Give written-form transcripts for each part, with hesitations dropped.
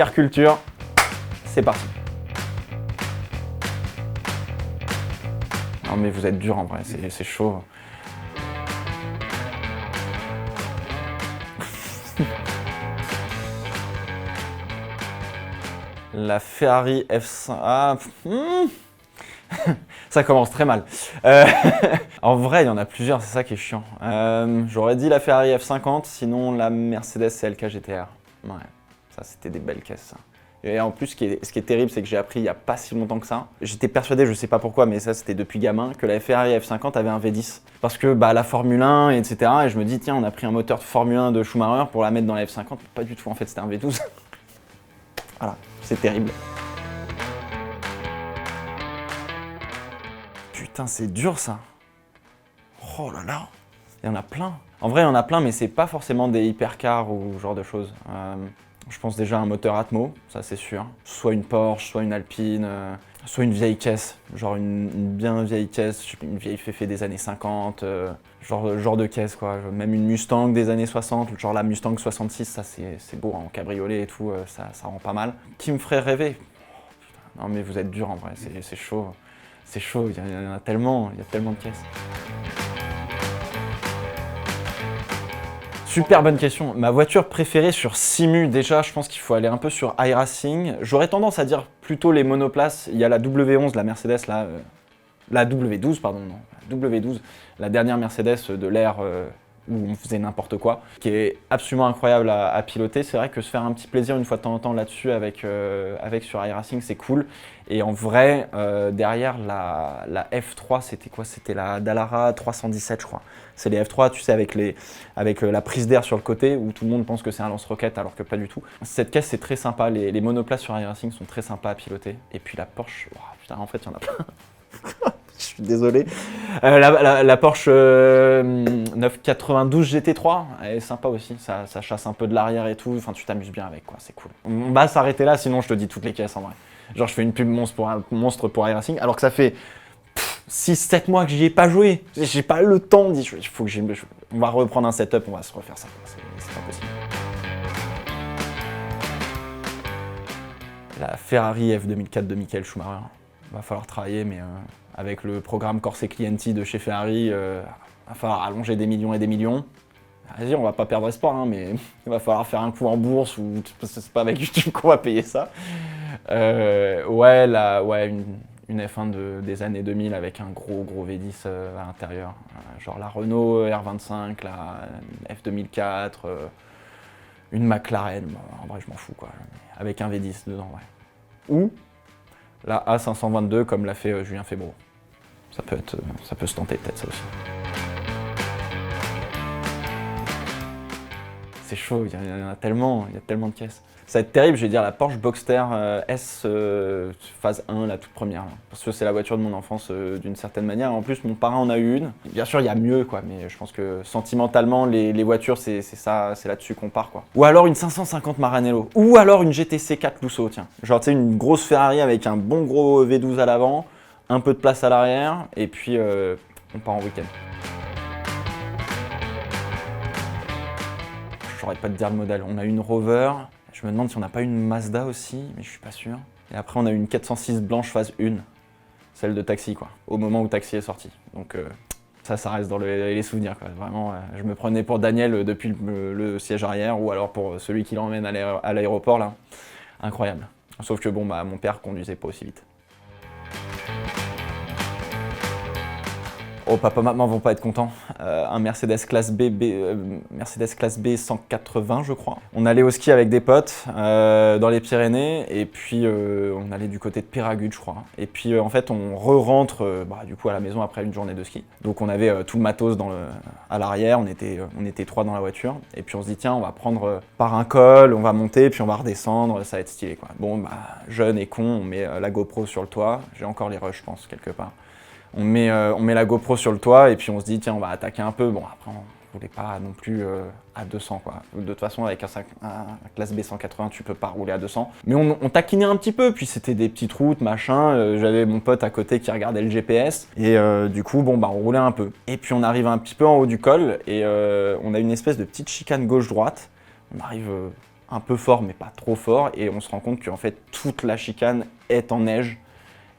Car culture, c'est parti. Non mais vous êtes dur en vrai, c'est chaud. La Ferrari F5... Ah, ça commence très mal. En vrai, il y en a plusieurs, c'est ça qui est chiant. J'aurais dit la Ferrari F50, sinon la Mercedes CLK GTR. Ouais, ça c'était des belles caisses ça. Et en plus, ce qui est terrible, c'est que j'ai appris il n'y a pas si longtemps que ça. J'étais persuadé, je sais pas pourquoi, mais ça c'était depuis gamin, que la Ferrari F50 avait un V10. Parce que la Formule 1, etc. Et je me dis, tiens, on a pris un moteur de Formule 1 de Schumacher pour la mettre dans la F50. Pas du tout, en fait, c'était un V12. Voilà, c'est terrible. Putain, c'est dur ça. Oh là là. Il y en a plein. En vrai, il y en a plein, mais c'est pas forcément des hypercars ou ce genre de choses. Je pense déjà à un moteur Atmo, ça c'est sûr. Soit une Porsche, soit une Alpine, soit une vieille caisse. Genre une bien vieille caisse, une vieille Féfé des années 50, genre de caisse quoi. Même une Mustang des années 60, genre la Mustang 66, ça c'est beau, hein, en cabriolet et tout, ça rend pas mal. Qui me ferait rêver? Non mais vous êtes dur en vrai, c'est chaud. C'est chaud, il y en a tellement, il y a tellement de caisses. Super bonne question. Ma voiture préférée sur Simu, déjà, je pense qu'il faut aller un peu sur iRacing. J'aurais tendance à dire plutôt les monoplaces. Il y a la W11, la Mercedes, là, la W12, pardon, non, la W12, la dernière Mercedes de l'ère où on faisait n'importe quoi, qui est absolument incroyable à piloter. C'est vrai que se faire un petit plaisir une fois de temps en temps là-dessus avec sur iRacing, c'est cool. Et en vrai, derrière la F3, c'était quoi? C'était la Dallara 317, je crois. C'est les F3, tu sais, avec la prise d'air sur le côté, où tout le monde pense que c'est un lance-roquette, alors que pas du tout. Cette caisse, c'est très sympa. Les monoplaces sur iRacing sont très sympas à piloter. Et puis la Porsche, oh, putain, en fait, il y en a plein. Je suis désolé. La Porsche 992 GT3, elle est sympa aussi. Ça chasse un peu de l'arrière et tout. Enfin, tu t'amuses bien avec, quoi. C'est cool. On va s'arrêter là, sinon je te dis toutes les caisses en vrai. Genre, je fais une pub monstre pour iRacing, alors que ça fait 6-7 mois que j'y ai pas joué. J'ai pas le temps d'y jouer. On va reprendre un setup, on va se refaire ça. C'est pas possible. La Ferrari F2004 de Michael Schumacher. Va falloir travailler, mais avec le programme Corse Clienti de chez Ferrari, va falloir allonger des millions et des millions. Vas-y, on va pas perdre espoir, hein, mais il va falloir faire un coup en bourse ou c'est pas avec YouTube qu'on va payer ça. Une F1 des années 2000 avec un gros V10 à l'intérieur. Genre la Renault R25, la F2004, une McLaren, bon, en vrai je m'en fous quoi, avec un V10 dedans, ouais. Ou la A522 comme l'a fait Julien Febvreau. Ça peut se tenter peut-être ça aussi. C'est chaud, il y en a tellement, il y a tellement de caisses. Ça va être terrible, je vais dire la Porsche Boxster S phase 1, la toute première. Là. Parce que c'est la voiture de mon enfance d'une certaine manière. En plus, mon parrain en a eu une. Bien sûr, il y a mieux, quoi, mais je pense que sentimentalement, les voitures, c'est ça, c'est là-dessus qu'on part, quoi. Ou alors une 550 Maranello. Ou alors une GTC 4 Lusso, tiens. Genre, tu sais, une grosse Ferrari avec un bon gros V12 à l'avant, un peu de place à l'arrière, et puis on part en week-end. Je saurais pas te dire le modèle. On a une Rover. Je me demande si on n'a pas une Mazda aussi, mais je suis pas sûr. Et après, on a une 406 blanche phase 1, celle de Taxi, quoi, au moment où Taxi est sorti. Donc ça reste dans les souvenirs, quoi. Vraiment, je me prenais pour Daniel depuis le siège arrière, ou alors pour celui qui l'emmène à l'aéroport, là. Incroyable. Sauf que bon, mon père conduisait pas aussi vite. Oh, papa, maman vont pas être contents. Un Mercedes classe B 180, je crois. On allait au ski avec des potes dans les Pyrénées, et puis on allait du côté de Péragude, je crois. Et puis en fait, on re-rentre du coup à la maison après une journée de ski. Donc on avait tout le matos à l'arrière, on était 3 dans la voiture. Et puis on se dit, tiens, on va prendre par un col, on va monter, puis on va redescendre, ça va être stylé, quoi. Bon, jeune et con, on met la GoPro sur le toit. J'ai encore les rushs, je pense, quelque part. On met la GoPro sur le toit et puis on se dit tiens on va attaquer un peu. Bon après on roulait pas non plus à 200 quoi. De toute façon avec un classe B 180 tu peux pas rouler à 200. Mais on taquinait un petit peu puis c'était des petites routes machin. J'avais mon pote à côté qui regardait le GPS et du coup on roulait un peu. Et puis on arrive un petit peu en haut du col et on a une espèce de petite chicane gauche-droite. On arrive un peu fort, mais pas trop fort, et on se rend compte qu'en fait, toute la chicane est en neige.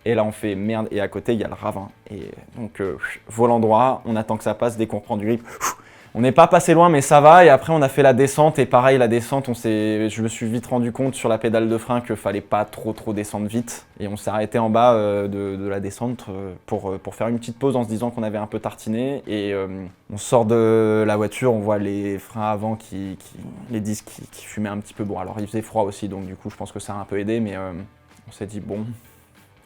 Et là, on fait merde, et à côté, il y a le ravin. Et donc, volant droit, on attend que ça passe, dès qu'on reprend du grip, on n'est pas passé loin, mais ça va. Et après, on a fait la descente, et pareil, la descente, je me suis vite rendu compte sur la pédale de frein qu'il fallait pas trop descendre vite. Et on s'est arrêté en bas de la descente pour faire une petite pause en se disant qu'on avait un peu tartiné. Et on sort de la voiture, on voit les freins avant, les disques qui fumaient un petit peu. Bon, alors il faisait froid aussi, donc du coup, je pense que ça a un peu aidé, mais on s'est dit, bon,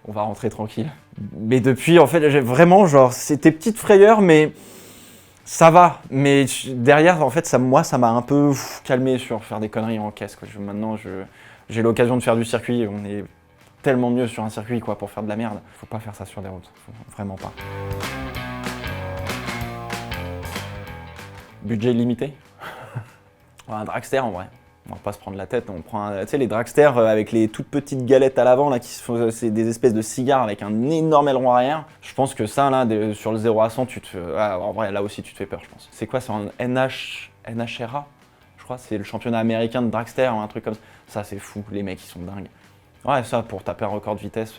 on va rentrer tranquille. Mais depuis, en fait, j'ai vraiment, genre, c'était petite frayeur, mais ça va. Mais derrière, en fait, ça m'a un peu calmé sur faire des conneries en caisse, quoi. Maintenant, j'ai l'occasion de faire du circuit. On est tellement mieux sur un circuit, quoi, pour faire de la merde. Faut pas faire ça sur les routes. Vraiment pas. Budget limité. Un dragster, en vrai. On va pas se prendre la tête, on prend, tu sais, les dragsters avec les toutes petites galettes à l'avant, là, c'est des espèces de cigares avec un énorme aileron arrière. Je pense que ça, là, sur le 0 à 100, en vrai, là aussi, tu te fais peur, je pense. C'est quoi, c'est un NHRA, je crois, c'est le championnat américain de dragster, un truc comme ça. Ça, c'est fou, les mecs, ils sont dingues. Ouais, ça, pour taper un record de vitesse,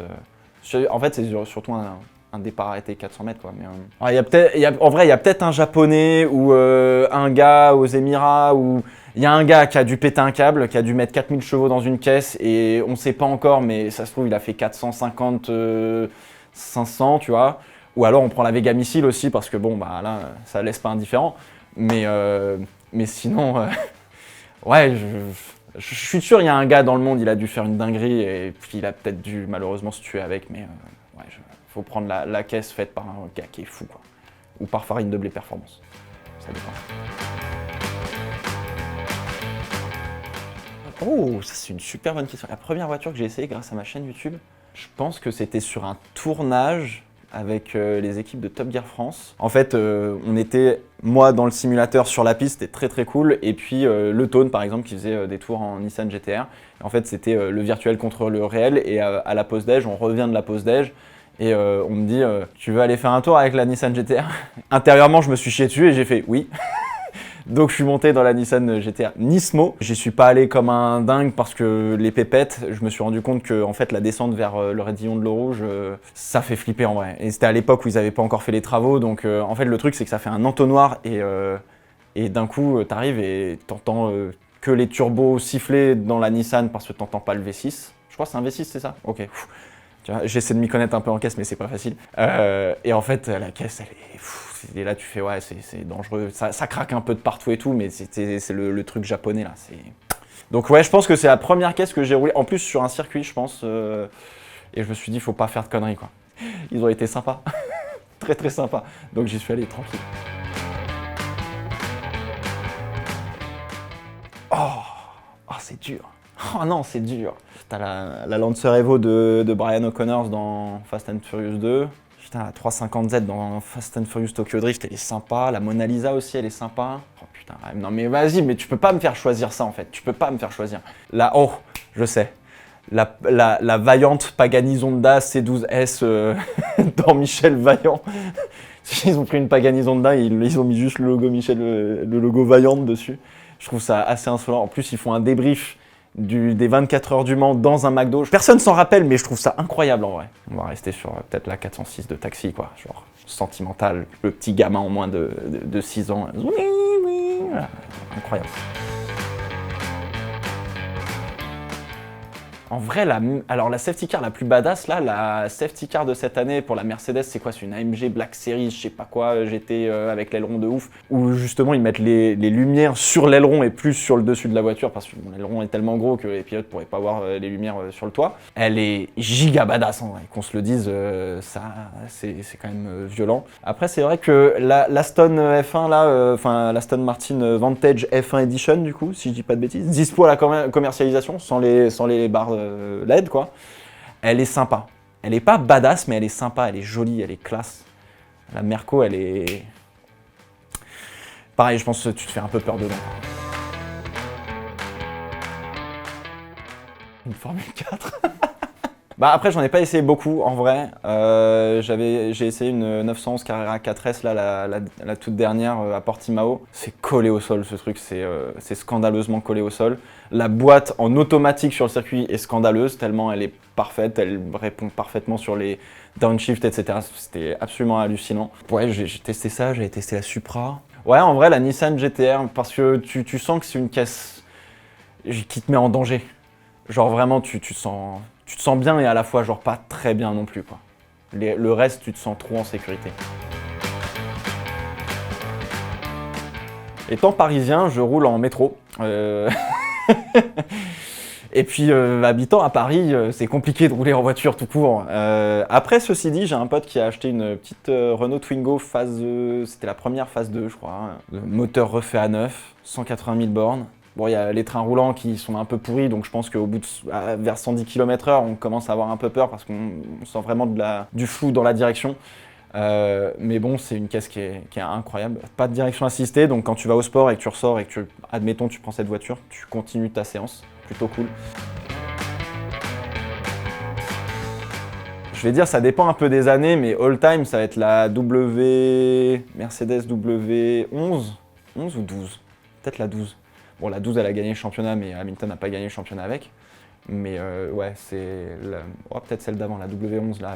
en fait, c'est surtout un départ arrêté 400 mètres, quoi. Mais, en vrai, il y a peut-être un japonais ou un gars aux Émirats ou... Il y a un gars qui a dû péter un câble, qui a dû mettre 4000 chevaux dans une caisse et on sait pas encore, mais ça se trouve, il a fait 450, 500, tu vois. Ou alors on prend la Vega Missile aussi parce que bon, bah là, ça laisse pas indifférent. Mais sinon, ouais, je suis sûr, il y a un gars dans le monde, il a dû faire une dinguerie et puis il a peut-être dû malheureusement se tuer avec, mais ouais, faut prendre la caisse faite par un gars qui est fou, quoi. Ou par Farine de Blé Performance. Ça dépend. Oh, ça c'est une super bonne question. La première voiture que j'ai essayée grâce à ma chaîne YouTube, je pense que c'était sur un tournage avec les équipes de Top Gear France. En fait, on était, moi, dans le simulateur sur la piste, c'était très cool. Et puis le Tone, par exemple, qui faisait des tours en Nissan GT-R. En fait, c'était le virtuel contre le réel. Et à la pause déj, on revient de la pause déj. Et on me dit, tu veux aller faire un tour avec la Nissan GT-R? Intérieurement, je me suis chié dessus et j'ai fait oui. Donc je suis monté dans la Nissan GT-R Nismo. J'y suis pas allé comme un dingue parce que les pépettes, je me suis rendu compte que en fait, la descente vers le raidillon de l'eau rouge, ça fait flipper en vrai. Et c'était à l'époque où ils avaient pas encore fait les travaux. Donc en fait, le truc, c'est que ça fait un entonnoir et d'un coup, t'arrives et t'entends que les turbos siffler dans la Nissan parce que t'entends pas le V6. Je crois que c'est un V6, c'est ça? Ok. J'essaie de m'y connaître un peu en caisse, mais c'est pas facile. Et en fait, la caisse, elle est... Et là, tu fais, ouais, c'est dangereux. Ça craque un peu de partout et tout, mais c'est le truc japonais, là. Donc ouais, je pense que c'est la première caisse que j'ai roulée. En plus, sur un circuit, je pense. Et je me suis dit, faut pas faire de conneries, quoi. Ils ont été sympas. Très sympas. Donc j'y suis allé tranquille. Oh, c'est dur. Oh non, c'est dur. T'as la Lancer Evo de Brian O'Connor dans Fast and Furious 2. Putain, la 350Z dans Fast and Furious Tokyo Drift, elle est sympa. La Mona Lisa aussi, elle est sympa. Oh putain, non mais vas-y, mais tu peux pas me faire choisir ça en fait. Tu peux pas me faire choisir. Oh, je sais. La vaillante Pagani Zonda C12S dans Michel Vaillant. Ils ont pris une Pagani Zonda et ils ont mis juste le logo Michel, le logo Vaillante dessus. Je trouve ça assez insolent. En plus, ils font un débrief des 24 heures du Mans dans un McDo. Personne s'en rappelle, mais je trouve ça incroyable en vrai. On va rester sur peut-être la 406 de Taxi, quoi. Genre sentimental, le petit gamin en moins de 6 ans. Voilà. Incroyable. En vrai, alors la safety car la plus badass, là, la safety car de cette année pour la Mercedes, c'est quoi? C'est une AMG Black Series, je sais pas quoi, GT avec l'aileron de ouf, où justement ils mettent les lumières sur l'aileron et plus sur le dessus de la voiture, parce que bon, l'aileron est tellement gros que les pilotes pourraient pas voir les lumières sur le toit. Elle est giga badass, en vrai, qu'on se le dise, ça, c'est quand même violent. Après, c'est vrai que l'Aston F1, là, enfin l'Aston Martin Vantage F1 Edition, du coup, si je dis pas de bêtises, dispo à la commercialisation, sans les barres LED, quoi. Elle est sympa. Elle est pas badass, mais elle est sympa, elle est jolie, elle est classe. La Merco, elle est... Pareil, je pense que tu te fais un peu peur dedans. Une Formule 4. Bah après, j'en ai pas essayé beaucoup en vrai. J'ai essayé une 911 Carrera 4S, là, la toute dernière à Portimao. C'est collé au sol ce truc, c'est scandaleusement collé au sol. La boîte en automatique sur le circuit est scandaleuse, tellement elle est parfaite, elle répond parfaitement sur les downshift, etc. C'était absolument hallucinant. Ouais, j'ai testé ça, j'avais testé la Supra. Ouais, en vrai, la Nissan GT-R, parce que tu sens que c'est une caisse qui te met en danger. Genre vraiment, tu te sens bien et à la fois genre pas très bien non plus, quoi. Le reste, tu te sens trop en sécurité. Étant parisien, je roule en métro. Et puis, habitant à Paris, c'est compliqué de rouler en voiture tout court. Après, ceci dit, j'ai un pote qui a acheté une petite Renault Twingo phase... c'était la première phase 2, je crois. Hein. Moteur refait à neuf, 180 000 bornes. Bon, il y a les trains roulants qui sont un peu pourris, donc je pense qu'au bout vers 110 km/h, on commence à avoir un peu peur parce qu'on sent vraiment du flou dans la direction. Mais bon, c'est une caisse qui est incroyable. Pas de direction assistée, donc quand tu vas au sport et que tu ressors et que admettons, tu prends cette voiture, tu continues ta séance. Plutôt cool. Je vais dire, ça dépend un peu des années, mais all time, ça va être la Mercedes W11, 11 ou 12, peut-être la 12. Bon, la 12, elle a gagné le championnat, mais Hamilton n'a pas gagné le championnat avec. Mais ouais, c'est peut-être celle d'avant, la W11, là,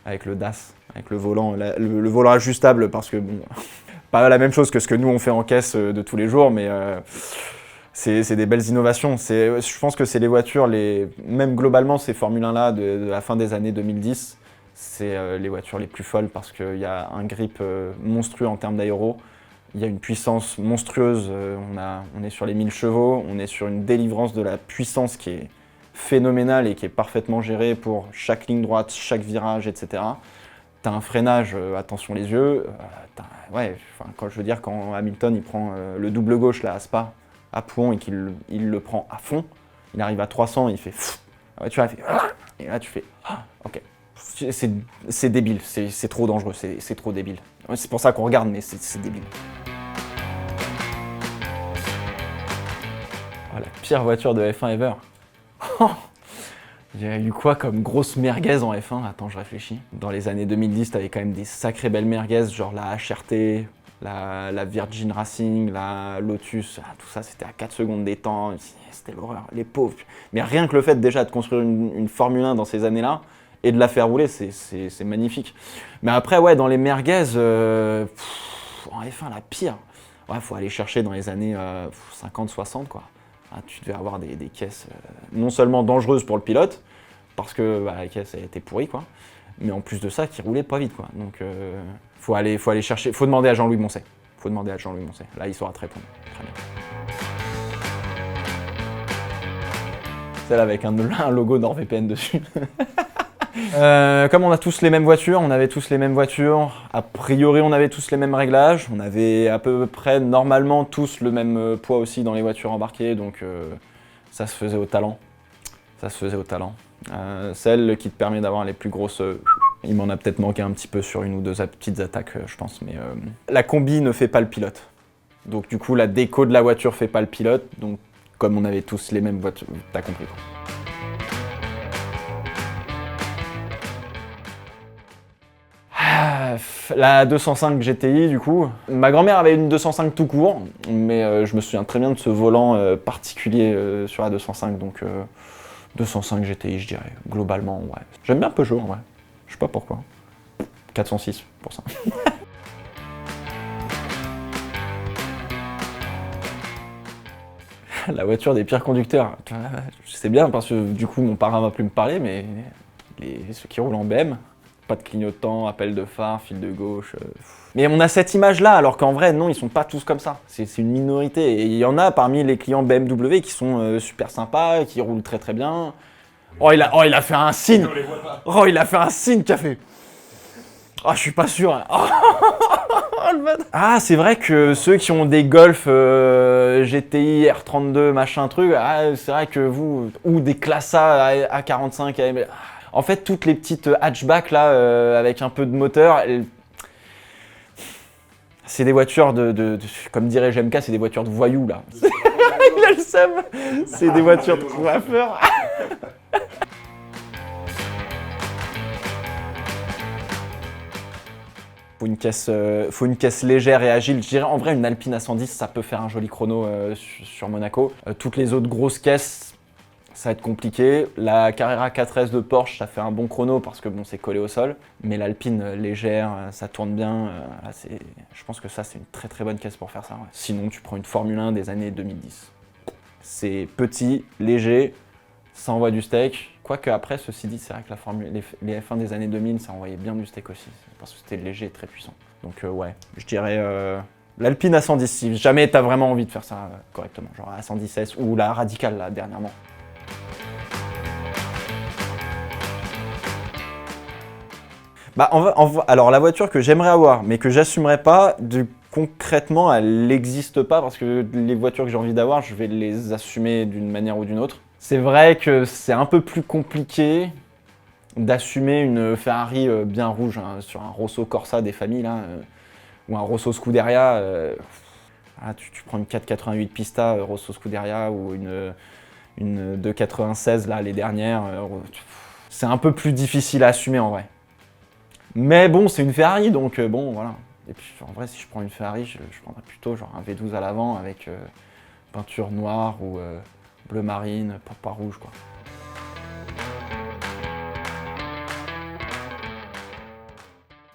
avec le DAS, avec le volant, le volant ajustable, parce que bon, pas la même chose que ce que nous on fait en caisse de tous les jours, mais c'est des belles innovations. Je pense que c'est les voitures, même globalement, ces Formule 1 là de la fin des années 2010, c'est les voitures les plus folles parce qu'il y a un grip monstrueux en termes d'aéro. Il y a une puissance monstrueuse, on est sur les 1000 chevaux, on est sur une délivrance de la puissance qui est phénoménale et qui est parfaitement gérée pour chaque ligne droite, chaque virage, etc. T'as un freinage, attention les yeux, quand Hamilton il prend le double gauche là à Spa, à Pouhon et qu'il le prend à fond, il arrive à 300, il fait la voiture elle fait et là tu fais ok. C'est débile, c'est trop dangereux, c'est trop débile. C'est pour ça qu'on regarde, mais c'est débile. Oh, la pire voiture de F1 ever. Il y a eu quoi comme grosse merguez en F1? Attends, je réfléchis. Dans les années 2010, t'avais quand même des sacrées belles merguez, genre la HRT, la Virgin Racing, la Lotus, tout ça c'était à 4 secondes des temps, c'était l'horreur, les pauvres. Mais rien que le fait déjà de construire une Formule 1 dans ces années-là, et de la faire rouler, c'est magnifique. Mais après, ouais, dans les merguez, en F1, la pire. Ouais, faut aller chercher dans les années 50-60, quoi. Tu devais avoir des caisses non seulement dangereuses pour le pilote, parce que la caisse elle était pourrie, quoi, mais en plus de ça, qui roulait pas vite, quoi. Donc, faut aller chercher, faut demander à Jean-Louis Moncey. Là, il saura te répondre. Très bien. Celle avec un logo NordVPN dessus. Comme on a tous les mêmes voitures, on avait tous les mêmes voitures, a priori on avait tous les mêmes réglages, on avait à peu près normalement tous le même poids aussi dans les voitures embarquées, donc ça se faisait au talent. Celle qui te permet d'avoir les plus grosses... il m'en a peut-être manqué un petit peu sur une ou deux petites attaques, je pense, mais la combi ne fait pas le pilote. Donc du coup la déco de la voiture fait pas le pilote, donc comme on avait tous les mêmes voitures, t'as compris quoi. La 205 GTI du coup. Ma grand-mère avait une 205 tout court, mais je me souviens très bien de ce volant particulier sur la 205, donc 205 GTI je dirais, globalement ouais. J'aime bien Peugeot en vrai, je sais pas pourquoi. 406 pour ça. La voiture des pires conducteurs. Je sais bien parce que du coup mon parrain va plus me parler, mais ceux qui roulent en BM, pas de clignotant, appel de phare, fil de gauche. Mais on a cette image-là, alors qu'en vrai, non, ils sont pas tous comme ça. C'est une minorité. Et il y en a parmi les clients BMW qui sont super sympas, qui roulent très très bien. Oh, il a fait un signe. Oh, il a fait un signe qui a fait. Oh, je suis pas sûr. Ah, c'est vrai que ceux qui ont des Golf GTI, R32, machin truc, c'est vrai que vous, ou des Classe A, A45, AM, en fait, toutes les petites hatchbacks là, avec un peu de moteur, c'est des voitures comme dirait JMK, c'est des voitures de voyous là. Il a le seum. C'est des voitures de coiffeurs. Faut une caisse légère et agile. Je dirais en vrai une Alpine A110, ça peut faire un joli chrono sur Monaco. Toutes les autres grosses caisses, ça va être compliqué. La Carrera 4S de Porsche, ça fait un bon chrono parce que bon, c'est collé au sol. Mais l'Alpine légère, ça tourne bien. Je pense que ça, c'est une très très bonne caisse pour faire ça. Ouais. Sinon, tu prends une Formule 1 des années 2010. C'est petit, léger, ça envoie du steak. Quoique après, ceci dit, c'est vrai que les F1 des années 2000, ça envoyait bien du steak aussi. Parce que c'était léger et très puissant. Donc ouais, je dirais l'Alpine A110, si jamais t'as vraiment envie de faire ça correctement. Genre A110S ou la Radicale là, dernièrement. Bah, alors la voiture que j'aimerais avoir, mais que j'assumerais pas, concrètement, elle n'existe pas parce que les voitures que j'ai envie d'avoir, je vais les assumer d'une manière ou d'une autre. C'est vrai que c'est un peu plus compliqué d'assumer une Ferrari bien rouge hein, sur un Rosso Corsa des familles là, ou un Rosso Scuderia. Tu prends une 488 Pista Rosso Scuderia ou une 296 là les dernières. C'est un peu plus difficile à assumer en vrai. Mais bon, c'est une Ferrari, donc bon, voilà. Et puis en vrai, si je prends une Ferrari, je prendrais plutôt genre un V12 à l'avant avec peinture noire ou bleu marine, pas rouge quoi.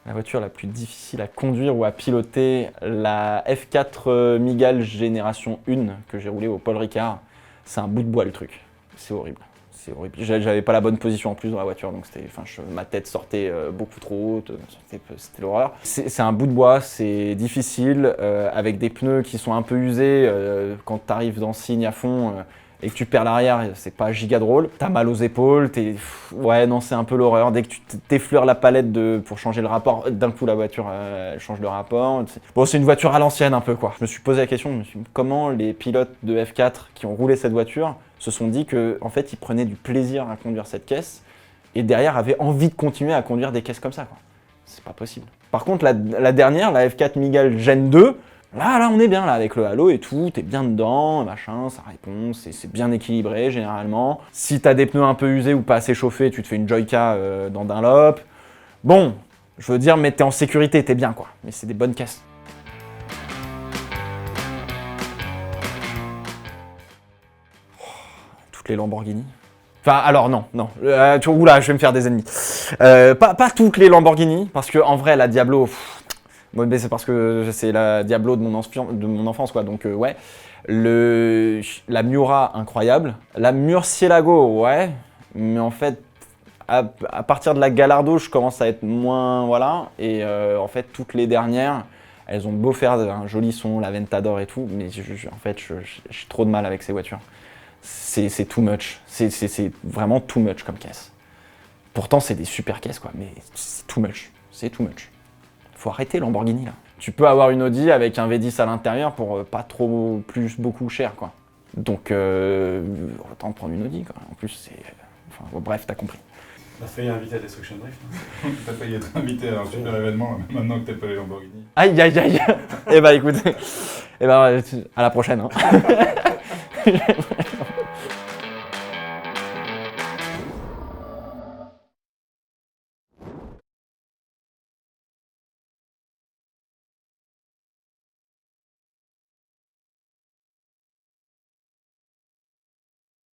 La voiture la plus difficile à conduire ou à piloter, la F4 Mygale Génération 1 que j'ai roulée au Paul Ricard. C'est un bout de bois le truc, c'est horrible. C'est horrible. J'avais pas la bonne position en plus dans la voiture, donc ma tête sortait beaucoup trop haute, c'était l'horreur. C'est un bout de bois, c'est difficile, avec des pneus qui sont un peu usés. Quand tu arrives dans le signe à fond et que tu perds l'arrière, c'est pas giga drôle. T'as mal aux épaules, ouais non c'est un peu l'horreur. Dès que tu t'effleures la palette pour changer le rapport, d'un coup la voiture elle change de rapport. Bon c'est une voiture à l'ancienne un peu quoi. Je me suis posé la question, comment les pilotes de F4 qui ont roulé cette voiture se sont dit qu'en fait, ils prenaient du plaisir à conduire cette caisse et derrière avaient envie de continuer à conduire des caisses comme ça. C'est pas possible. Par contre, la dernière, la F4 Mygale Gen 2, là, on est bien là avec le halo et tout, t'es bien dedans, machin, ça répond, c'est bien équilibré généralement. Si t'as des pneus un peu usés ou pas assez chauffés, tu te fais une Joyka dans Dunlop. Bon, je veux dire, mais t'es en sécurité, t'es bien quoi. Mais c'est des bonnes caisses. Les Lamborghini. Enfin, alors non. Oula, je vais me faire des ennemis. Pas toutes les Lamborghini, parce que en vrai, la Diablo, c'est parce que c'est la Diablo de mon enfance, quoi. Donc ouais. La Miura, incroyable. La Murcielago, ouais. Mais en fait, à partir de la Gallardo, je commence à être moins, voilà. Et en fait, toutes les dernières, elles ont beau faire un joli son, la Ventador et tout, mais en fait, j'ai trop de mal avec ces voitures. C'est too much. C'est vraiment too much comme caisse. Pourtant, c'est des super caisses, quoi, mais c'est too much. C'est too much. Faut arrêter Lamborghini, là. Tu peux avoir une Audi avec un V10 à l'intérieur pour pas trop plus beaucoup cher, quoi. Donc, autant prendre une Audi, quoi. En plus, c'est... Enfin, bref, t'as compris. T'as failli inviter à Destruction Drift. Hein. T'as failli être invité à un super événement, maintenant que t'es pas les Lamborghini. Aïe, aïe, aïe. Eh bah, écoute, à la prochaine. Hein.